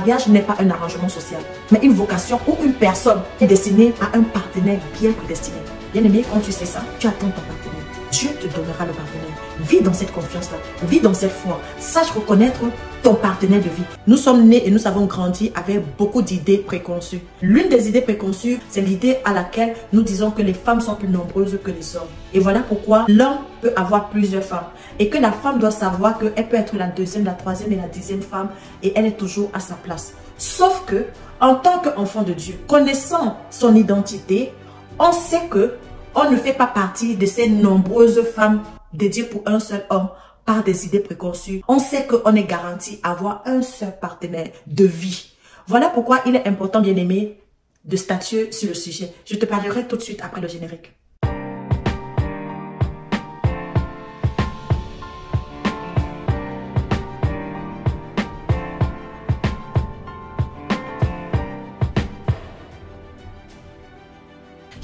mariage n'est pas un arrangement social, mais une vocation ou une personne est destinée à un partenaire bien prédestiné. Bien aimé, quand tu sais ça, tu attends ton partenaire. Dieu te donnera le partenaire. Vis dans cette confiance-là, vis dans cette foi. Sache reconnaître ton partenaire de vie. Nous sommes nés et nous avons grandi avec beaucoup d'idées préconçues. L'une des idées préconçues, c'est l'idée à laquelle nous disons que les femmes sont plus nombreuses que les hommes. Et voilà pourquoi l'homme peut avoir plusieurs femmes. Et que la femme doit savoir qu'elle peut être la deuxième, la troisième et la 10e femme. Et elle est toujours à sa place. Sauf que, en tant qu'enfant de Dieu, connaissant son identité, on sait que on ne fait pas partie de ces nombreuses femmes dédiées pour un seul homme par des idées préconçues. On sait qu'on est garanti à avoir un seul partenaire de vie. Voilà pourquoi il est important, bien aimé, de statuer sur le sujet. Je te parlerai tout de suite après le générique.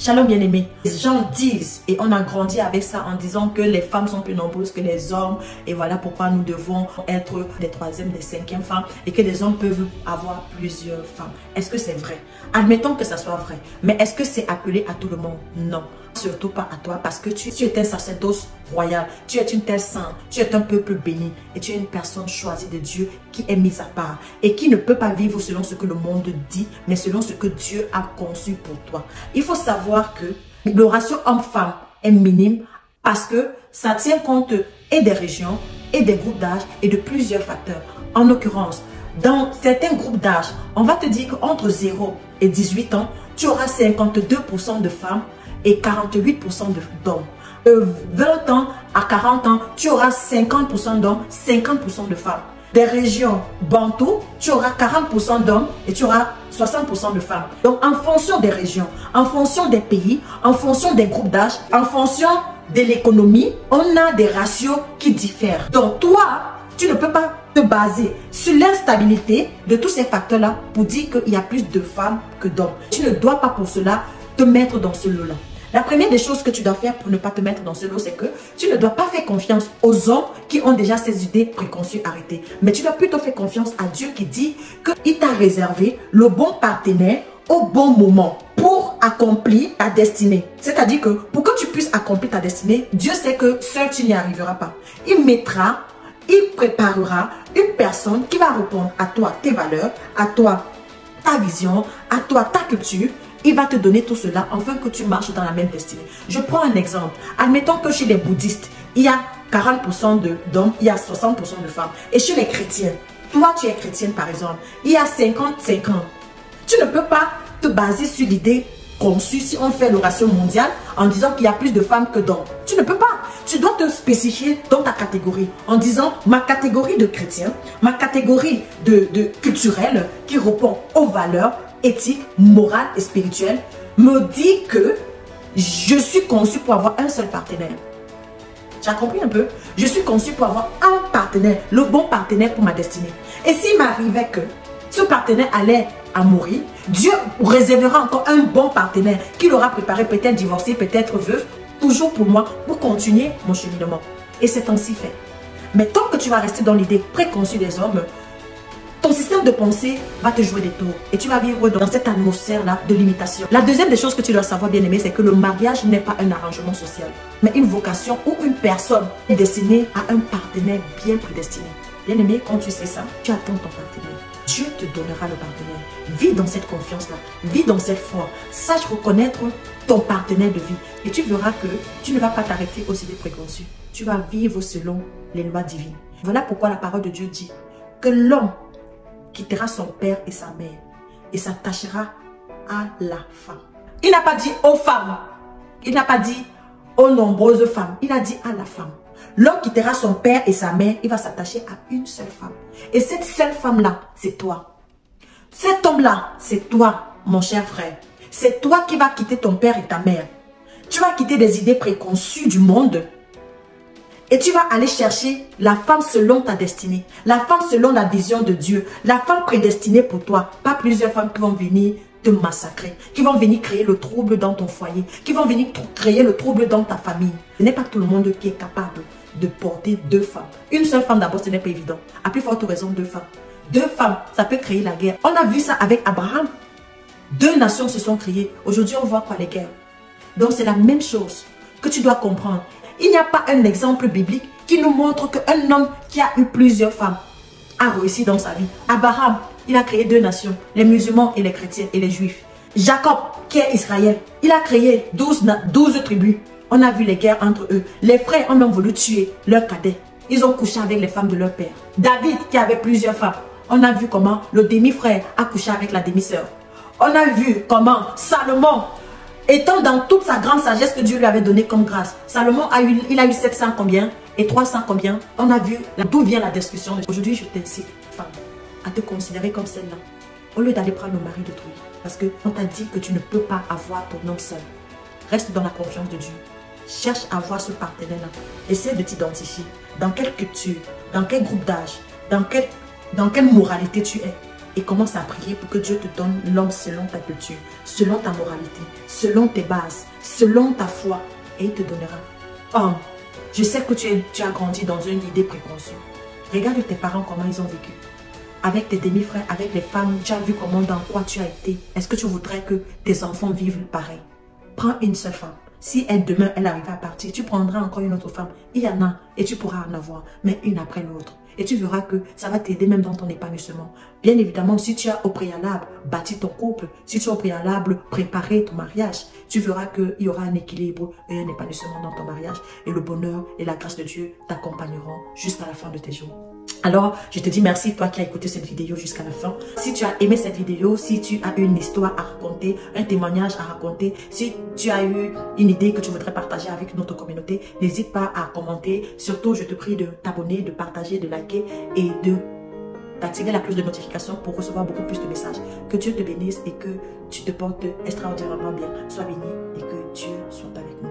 Shalom bien-aimé. Les gens disent, et on a grandi avec ça en disant que les femmes sont plus nombreuses que les hommes. Et voilà pourquoi nous devons être des 3e, des 5e femmes. Et que les hommes peuvent avoir plusieurs femmes. Est-ce que c'est vrai? Admettons que ça soit vrai. Mais est-ce que c'est appelé à tout le monde? Non. Surtout pas à toi, parce que tu es un sacerdoce royal, tu es une terre sainte, tu es un peuple béni et tu es une personne choisie de Dieu qui est mise à part et qui ne peut pas vivre selon ce que le monde dit, mais selon ce que Dieu a conçu pour toi. Il faut savoir que le ratio homme-femme est minime parce que ça tient compte et des régions et des groupes d'âge et de plusieurs facteurs. En l'occurrence, dans certains groupes d'âge, on va te dire qu'entre 0 et 18 ans, tu auras 52% de femmes et 48% d'hommes. 20 ans à 40 ans, tu auras 50% d'hommes, 50% de femmes. Des régions bantou, tu auras 40% d'hommes et tu auras 60% de femmes. Donc en fonction des régions, en fonction des pays, en fonction des groupes d'âge, en fonction de l'économie, on a des ratios qui diffèrent. Donc toi, tu ne peux pas te baser sur l'instabilité de tous ces facteurs-là pour dire qu'il y a plus de femmes que d'hommes. Tu ne dois pas pour cela te mettre dans ce lot-là. La première des choses que tu dois faire pour ne pas te mettre dans ce lot, c'est que tu ne dois pas faire confiance aux hommes qui ont déjà ces idées préconçues arrêtées. Mais tu dois plutôt faire confiance à Dieu qui dit qu'il t'a réservé le bon partenaire au bon moment pour accomplir ta destinée. C'est-à-dire que pour que tu puisses accomplir ta destinée, Dieu sait que seul tu n'y arriveras pas. Il mettra, il préparera une personne qui va répondre à toi tes valeurs, à toi ta vision, à toi ta culture. Il va te donner tout cela afin que tu marches dans la même destinée. Je prends un exemple. Admettons que chez les bouddhistes, il y a 40% d'hommes, il y a 60% de femmes. Et chez les chrétiens, toi tu es chrétienne par exemple, il y a 50-50. Tu ne peux pas te baser sur l'idée conçue si on fait le ratio mondial en disant qu'il y a plus de femmes que d'hommes. Tu ne peux pas. Tu dois te spécifier dans ta catégorie en disant ma catégorie de chrétien, ma catégorie de culturelle qui répond aux valeurs éthique, morale et spirituelle me dit que je suis conçu pour avoir un seul partenaire. Tu as compris un peu? Je suis conçu pour avoir un partenaire, le bon partenaire pour ma destinée. Et s'il m'arrivait que ce partenaire allait à mourir, Dieu réservera encore un bon partenaire qu'il aura préparé, peut-être divorcé, peut-être veuf, toujours pour moi, pour continuer mon cheminement. Et c'est ainsi fait. Mais tant que tu vas rester dans l'idée préconçue des hommes, ton système de pensée va te jouer des tours et tu vas vivre dans cette atmosphère-là de limitation. La deuxième des choses que tu dois savoir, bien aimé, c'est que le mariage n'est pas un arrangement social, mais une vocation ou une personne est destinée à un partenaire bien prédestiné. Bien aimé, quand tu sais ça, tu attends ton partenaire. Dieu te donnera le partenaire. Vis dans cette confiance-là, vis dans cette foi. Sache reconnaître ton partenaire de vie et tu verras que tu ne vas pas t'arrêter aux idées préconçues. Tu vas vivre selon les lois divines. Voilà pourquoi la parole de Dieu dit que l'homme quittera son père et sa mère et s'attachera à la femme. Il n'a pas dit aux femmes, il n'a pas dit aux nombreuses femmes, il a dit à la femme. L'homme quittera son père et sa mère, il va s'attacher à une seule femme. Et cette seule femme-là, c'est toi. Cet homme-là, c'est toi, mon cher frère. C'est toi qui vas quitter ton père et ta mère. Tu vas quitter des idées préconçues du monde. Et tu vas aller chercher la femme selon ta destinée. La femme selon la vision de Dieu. La femme prédestinée pour toi. Pas plusieurs femmes qui vont venir te massacrer. Qui vont venir créer le trouble dans ton foyer. Qui vont venir créer le trouble dans ta famille. Ce n'est pas tout le monde qui est capable de porter deux femmes. Une seule femme d'abord, ce n'est pas évident. À plus forte raison, deux femmes. 2 femmes, ça peut créer la guerre. On a vu ça avec Abraham. 2 nations se sont créées. Aujourd'hui, on voit quoi, les guerres? Donc, c'est la même chose que tu dois comprendre. Il n'y a pas un exemple biblique qui nous montre qu'un homme qui a eu plusieurs femmes a réussi dans sa vie. Abraham, il a créé 2 nations, les musulmans et les chrétiens et les juifs. Jacob, qui est Israël, il a créé 12 tribus. On a vu les guerres entre eux. Les frères ont même voulu tuer leurs cadets. Ils ont couché avec les femmes de leur père. David, qui avait plusieurs femmes. On a vu comment le demi-frère a couché avec la demi-sœur. On a vu comment Salomon, étant dans toute sa grande sagesse que Dieu lui avait donnée comme grâce, Salomon a eu 700 combien et 300 combien. On a vu d'où vient la discussion. Aujourd'hui, je t'incite, femme, à te considérer comme celle-là. Au lieu d'aller prendre le mari d'autrui. Parce qu'on t'a dit que tu ne peux pas avoir ton homme seul. Reste dans la confiance de Dieu. Cherche à avoir ce partenaire-là. Essaie de t'identifier. Dans quelle culture, dans quel groupe d'âge, dans quelle moralité tu es. Et commence à prier pour que Dieu te donne l'homme selon ta culture, selon ta moralité, selon tes bases, selon ta foi. Et il te donnera. Homme, je sais que tu as grandi dans une idée préconçue. Regarde tes parents comment ils ont vécu. Avec tes demi-frères, avec les femmes, tu as vu comment, dans quoi tu as été. Est-ce que tu voudrais que tes enfants vivent pareil? Prends une seule femme. Si demain, elle arrive à partir, tu prendras encore une autre femme. Il y en a et tu pourras en avoir, mais une après l'autre. Et tu verras que ça va t'aider même dans ton épanouissement. Bien évidemment, si tu as au préalable bâti ton couple, si tu as au préalable préparé ton mariage, tu verras qu'il y aura un équilibre et un épanouissement dans ton mariage. Et le bonheur et la grâce de Dieu t'accompagneront jusqu'à la fin de tes jours. Alors, je te dis merci, toi qui as écouté cette vidéo jusqu'à la fin. Si tu as aimé cette vidéo, si tu as une histoire à raconter, un témoignage à raconter, si tu as eu une idée que tu voudrais partager avec notre communauté, n'hésite pas à commenter. Surtout, je te prie de t'abonner, de partager, de liker et d'activer la cloche de notification pour recevoir beaucoup plus de messages. Que Dieu te bénisse et que tu te portes extraordinairement bien. Sois béni et que Dieu soit avec nous.